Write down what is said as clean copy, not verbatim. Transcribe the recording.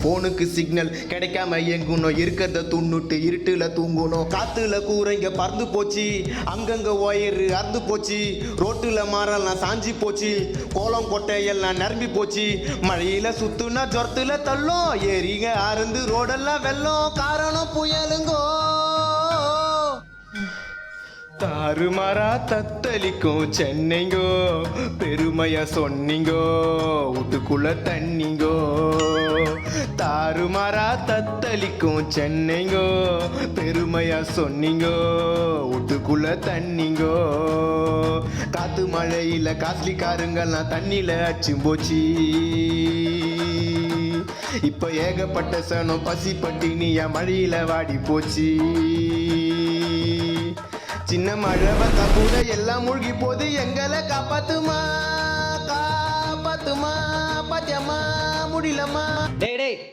போனுக்கு சிக்னல் கிடைக்காம எங்கணும், இருக்கிறத துண்ணுட்டு இருட்டுல தூங்கணும். காத்துல கூரைங்க பறந்து போச்சு, அங்கங்க ஒயரு அறுந்து போச்சு, ரோட்டுல மரம்லாம் சாஞ்சி போச்சு, கோலம் கொட்டை எல்லாம் நிரம்பி போச்சு. மழையில சுத்துனா ஜொரத்துல தள்ளும், ஏறிங்க அறுந்து ரோடெல்லாம் வெள்ளம். காரணம் புயலுங்கோ, தாறுமாறா தத்தளிக்கும் சென்னைங்கோ. பெருமையா சொன்னீங்கோ, வீட்டுக்குள்ள தண்ணிங்கோ. தாறுமாறா தத்தளிக்கும் சென்னைங்கோ, பெருமையா சொன்னீங்கோ, வீட்டுக்குள்ள தண்ணிங்கோ. காத்து மழையில காஸ்ட்லி காருங்கெல்லாம் தண்ணியில அச்சும் போச்சு. இப்ப ஏகப்பட்ட சனம் பசி பட்டினியா மழையில வாடி போச்சு. சின்ன மழை வந்தா கூட எல்லாம் மூழ்கி போது, எங்களை காப்பாத்துமா காப்பாத்துமா, பாத்தியம்மா முடியலம்மா. டேய்